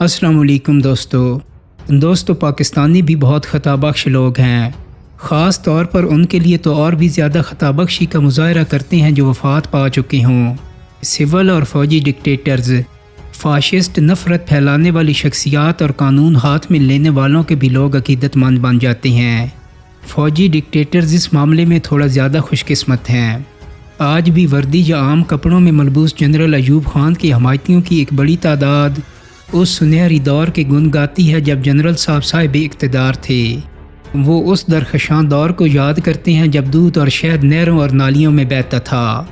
السلام علیکم دوستو پاکستانی بھی بہت خطا بخش لوگ ہیں، خاص طور پر ان کے لیے تو اور بھی زیادہ خطا بخشی کا مظاہرہ کرتے ہیں جو وفات پا چکے ہوں۔ سول اور فوجی ڈکٹیٹرز، فاشسٹ، نفرت پھیلانے والی شخصیات اور قانون ہاتھ میں لینے والوں کے بھی لوگ عقیدت مند بن جاتے ہیں۔ فوجی ڈکٹیٹرز اس معاملے میں تھوڑا زیادہ خوش قسمت ہیں۔ آج بھی وردی یا عام کپڑوں میں ملبوس جنرل ایوب خان کے حمایتیوں کی ایک بڑی تعداد اس سنہری دور کے گن گاتی ہے جب جنرل صاحب اقتدار تھے۔ وہ اس درخشاں دور کو یاد کرتے ہیں جب دودھ اور شہد نہروں اور نالیوں میں بہتا تھا،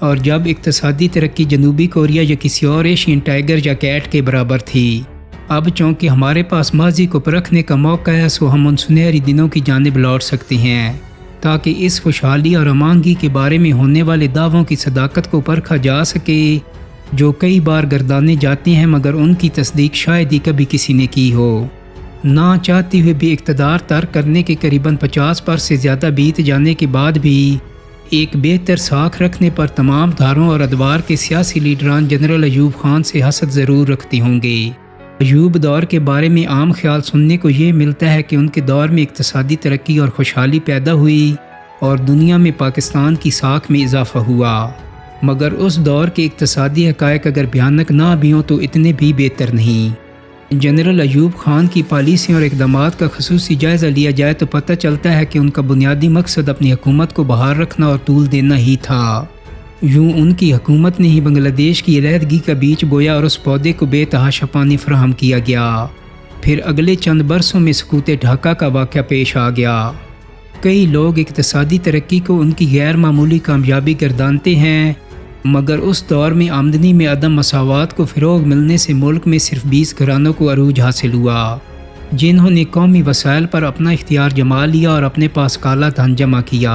اور جب اقتصادی ترقی جنوبی کوریا یا کسی اور ایشین ٹائیگر یا کیٹ کے برابر تھی۔ اب چونکہ ہمارے پاس ماضی کو پرکھنے کا موقع ہے، سو ہم ان سنہری دنوں کی جانب لوٹ سکتے ہیں تاکہ اس خوشحالی اور امانگی کے بارے میں ہونے والے دعووں کی صداقت کو پرکھا جا سکے جو کئی بار گردانے جاتے ہیں مگر ان کی تصدیق شاید ہی کبھی کسی نے کی ہو۔ نہ چاہتے ہوئے بھی اقتدار ترک کرنے کے قریباً 50 برس سے زیادہ بیت جانے کے بعد بھی ایک بہتر ساکھ رکھنے پر تمام دھاروں اور ادوار کے سیاسی لیڈران جنرل ایوب خان سے حسد ضرور رکھتے ہوں گے۔ ایوب دور کے بارے میں عام خیال سننے کو یہ ملتا ہے کہ ان کے دور میں اقتصادی ترقی اور خوشحالی پیدا ہوئی اور دنیا میں پاکستان کی ساکھ میں اضافہ ہوا، مگر اس دور کے اقتصادی حقائق اگر بھیانک نہ بھی ہوں تو اتنے بھی بہتر نہیں۔ جنرل ایوب خان کی پالیسیوں اور اقدامات کا خصوصی جائزہ لیا جائے تو پتہ چلتا ہے کہ ان کا بنیادی مقصد اپنی حکومت کو بحال رکھنا اور طول دینا ہی تھا۔ یوں ان کی حکومت نے ہی بنگلہ دیش کی علیحدگی کا بیج بویا اور اس پودے کو بے تحاشا پانی فراہم کیا گیا۔ پھر اگلے چند برسوں میں سقوط ڈھاکہ کا واقعہ پیش آ گیا۔ کئی لوگ اقتصادی ترقی کو ان کی غیر معمولی کامیابی گردانتے ہیں، مگر اس دور میں آمدنی میں عدم مساوات کو فروغ ملنے سے ملک میں صرف 20 گھرانوں کو عروج حاصل ہوا جنہوں نے قومی وسائل پر اپنا اختیار جما لیا اور اپنے پاس کالا دھن جمع کیا۔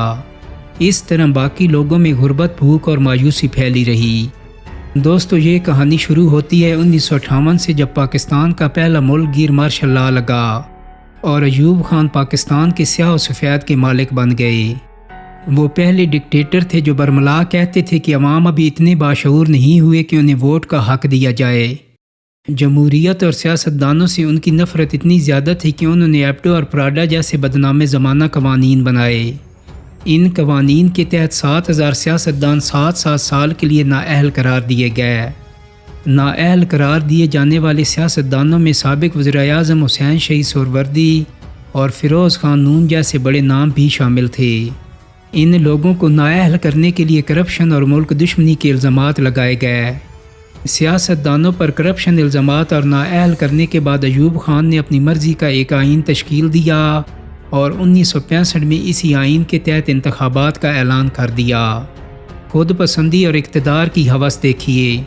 اس طرح باقی لوگوں میں غربت، بھوک اور مایوسی پھیلی رہی۔ دوستو، یہ کہانی شروع ہوتی ہے 1958 سے جب پاکستان کا پہلا ملک گیر مارشل لا لگا اور ایوب خان پاکستان کے سیاہ و سفید کے مالک بن گئے۔ وہ پہلے ڈکٹیٹر تھے جو برملا کہتے تھے کہ عوام ابھی اتنے باشعور نہیں ہوئے کہ انہیں ووٹ کا حق دیا جائے۔ جمہوریت اور سیاستدانوں سے ان کی نفرت اتنی زیادہ تھی کہ انہوں نے ایپٹو اور پراڈا جیسے بدنام زمانہ قوانین بنائے۔ ان قوانین کے تحت 7000 سیاستدان 7 سال کے لیے نااہل قرار دیے گئے۔ نااہل قرار دیے جانے والے سیاستدانوں میں سابق وزیر اعظم حسین شہید سہروردی اور فیروز خان نون جیسے بڑے نام بھی شامل تھے۔ ان لوگوں کو نااہل کرنے کے لیے کرپشن اور ملک دشمنی کے الزامات لگائے گئے۔ سیاستدانوں پر کرپشن الزامات اور نااہل کرنے کے بعد ایوب خان نے اپنی مرضی کا ایک آئین تشکیل دیا اور 1965 میں اسی آئین کے تحت انتخابات کا اعلان کر دیا۔ خود پسندی اور اقتدار کی ہوس دیکھیے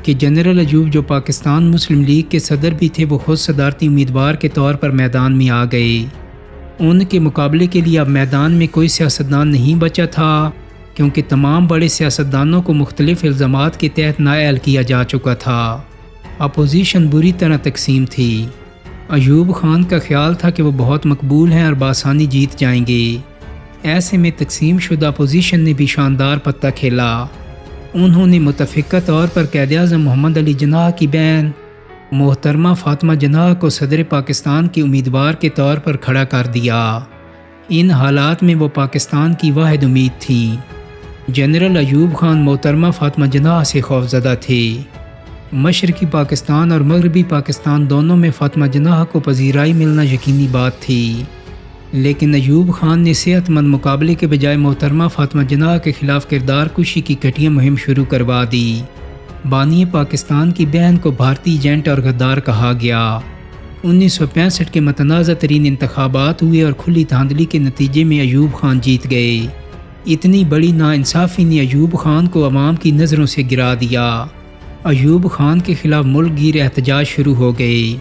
کہ جنرل ایوب جو پاکستان مسلم لیگ کے صدر بھی تھے، وہ خود صدارتی امیدوار کے طور پر میدان میں آ گئے۔ ان کے مقابلے کے لیے اب میدان میں کوئی سیاستدان نہیں بچا تھا کیونکہ تمام بڑے سیاستدانوں کو مختلف الزامات کے تحت نااہل کیا جا چکا تھا۔ اپوزیشن بری طرح تقسیم تھی۔ ایوب خان کا خیال تھا کہ وہ بہت مقبول ہیں اور بآسانی جیت جائیں گے۔ ایسے میں تقسیم شدہ اپوزیشن نے بھی شاندار پتہ کھیلا۔ انہوں نے متفقہ طور پر قائد اعظم محمد علی جناح کی بہن محترمہ فاطمہ جناح کو صدر پاکستان کے امیدوار کے طور پر کھڑا کر دیا۔ ان حالات میں وہ پاکستان کی واحد امید تھیں۔ جنرل ایوب خان محترمہ فاطمہ جناح سے خوفزدہ تھے۔ مشرقی پاکستان اور مغربی پاکستان دونوں میں فاطمہ جناح کو پذیرائی ملنا یقینی بات تھی، لیکن ایوب خان نے صحت مند مقابلے کے بجائے محترمہ فاطمہ جناح کے خلاف کردار کشی کی گھٹیا مہم شروع کروا دی۔ بانی پاکستان کی بہن کو بھارتی ایجنٹ اور غدار کہا گیا۔ 1965 کے متنازع ترین انتخابات ہوئے اور کھلی دھاندلی کے نتیجے میں ایوب خان جیت گئے۔ اتنی بڑی ناانصافی نے ایوب خان کو عوام کی نظروں سے گرا دیا۔ ایوب خان کے خلاف ملک گیر احتجاج شروع ہو گئے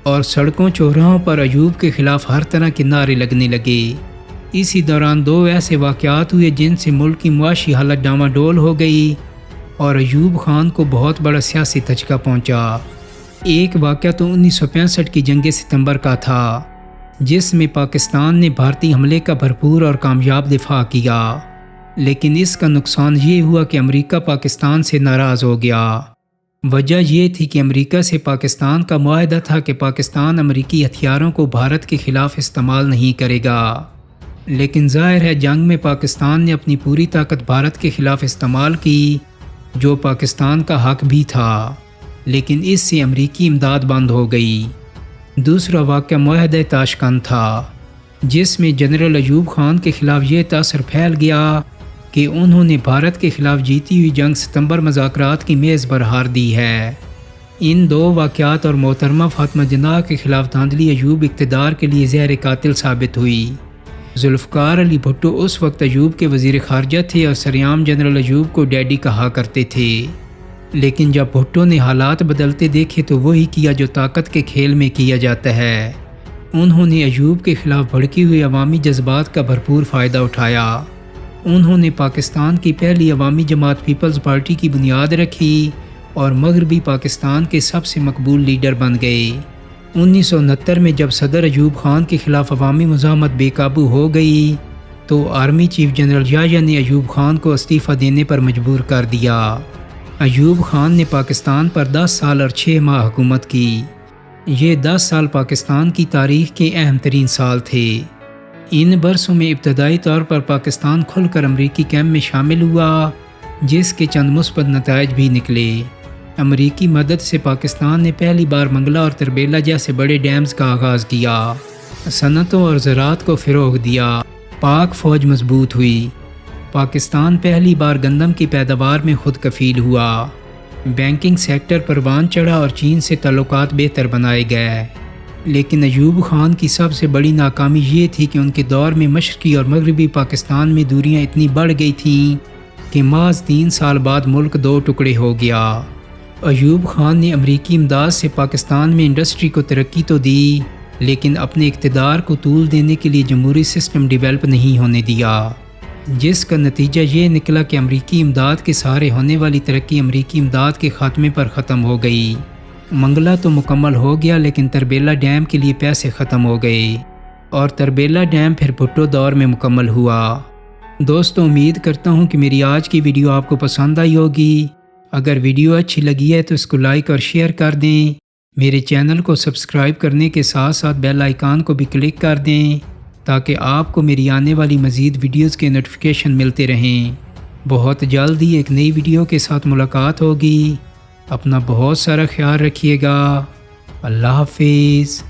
اور سڑکوں چوراہوں پر ایوب کے خلاف ہر طرح کے نعرے لگنے لگے۔ اسی دوران 2 ایسے واقعات ہوئے جن سے ملک کی معاشی حالت ڈاواڈول ہو گئی اور ایوب خان کو بہت بڑا سیاسی دھچکا پہنچا۔ ایک واقعہ تو 1965 کی جنگ ستمبر کا تھا جس میں پاکستان نے بھارتی حملے کا بھرپور اور کامیاب دفاع کیا، لیکن اس کا نقصان یہ ہوا کہ امریکہ پاکستان سے ناراض ہو گیا۔ وجہ یہ تھی کہ امریکہ سے پاکستان کا معاہدہ تھا کہ پاکستان امریکی ہتھیاروں کو بھارت کے خلاف استعمال نہیں کرے گا، لیکن ظاہر ہے جنگ میں پاکستان نے اپنی پوری طاقت بھارت کے خلاف استعمال کی، جو پاکستان کا حق بھی تھا، لیکن اس سے امریکی امداد بند ہو گئی۔ دوسرا واقعہ معاہدہ تاشقند تھا، جس میں جنرل ایوب خان کے خلاف یہ تاثر پھیل گیا کہ انہوں نے بھارت کے خلاف جیتی ہوئی جنگ ستمبر مذاکرات کی میز پر ہار دی ہے۔ ان دو واقعات اور محترمہ فاطمہ جناح کے خلاف دھاندلی ایوب اقتدار کے لیے زہر قاتل ثابت ہوئی۔ ذوالفقار علی بھٹو اس وقت ایوب کے وزیر خارجہ تھے اور سریعام جنرل ایوب کو ڈیڈی کہا کرتے تھے، لیکن جب بھٹو نے حالات بدلتے دیکھے تو وہی کیا جو طاقت کے کھیل میں کیا جاتا ہے۔ انہوں نے ایوب کے خلاف بھڑکی ہوئی عوامی جذبات کا بھرپور فائدہ اٹھایا۔ انہوں نے پاکستان کی پہلی عوامی جماعت پیپلز پارٹی کی بنیاد رکھی اور مغربی پاکستان کے سب سے مقبول لیڈر بن گئے۔ 1969 میں جب صدر ایوب خان کے خلاف عوامی مزاحمت بے قابو ہو گئی تو آرمی چیف جنرل یحییٰ نے ایوب خان کو استعفیٰ دینے پر مجبور کر دیا۔ ایوب خان نے پاکستان پر 10 سال اور 6 ماہ حکومت کی۔ یہ 10 سال پاکستان کی تاریخ کے اہم ترین سال تھے۔ ان برسوں میں ابتدائی طور پر پاکستان کھل کر امریکی کیمپ میں شامل ہوا، جس کے چند مثبت نتائج بھی نکلے۔ امریکی مدد سے پاکستان نے پہلی بار منگلا اور تربیلا جیسے بڑے ڈیمز کا آغاز کیا، صنعتوں اور زراعت کو فروغ دیا، پاک فوج مضبوط ہوئی، پاکستان پہلی بار گندم کی پیداوار میں خود کفیل ہوا، بینکنگ سیکٹر پر وان چڑھا اور چین سے تعلقات بہتر بنائے گئے۔ لیکن ایوب خان کی سب سے بڑی ناکامی یہ تھی کہ ان کے دور میں مشرقی اور مغربی پاکستان میں دوریاں اتنی بڑھ گئی تھیں کہ محض 3 سال بعد ملک 2 ٹکڑے ہو گیا۔ ایوب خان نے امریکی امداد سے پاکستان میں انڈسٹری کو ترقی تو دی، لیکن اپنے اقتدار کو طول دینے کے لیے جمہوری سسٹم ڈیولپ نہیں ہونے دیا، جس کا نتیجہ یہ نکلا کہ امریکی امداد کے سہارے ہونے والی ترقی امریکی امداد کے خاتمے پر ختم ہو گئی۔ منگلا تو مکمل ہو گیا، لیکن تربیلا ڈیم کے لیے پیسے ختم ہو گئے اور تربیلا ڈیم پھر بھٹو دور میں مکمل ہوا۔ دوستو، امید کرتا ہوں کہ میری آج کی ویڈیو آپ کو پسند آئی ہوگی۔ اگر ویڈیو اچھی لگی ہے تو اس کو لائک اور شیئر کر دیں۔ میرے چینل کو سبسکرائب کرنے کے ساتھ ساتھ بیل آئیکن کو بھی کلک کر دیں تاکہ آپ کو میری آنے والی مزید ویڈیوز کے نوٹیفیکیشن ملتے رہیں۔ بہت جلد ہی ایک نئی ویڈیو کے ساتھ ملاقات ہوگی۔ اپنا بہت سارا خیال رکھیے گا۔ اللہ حافظ۔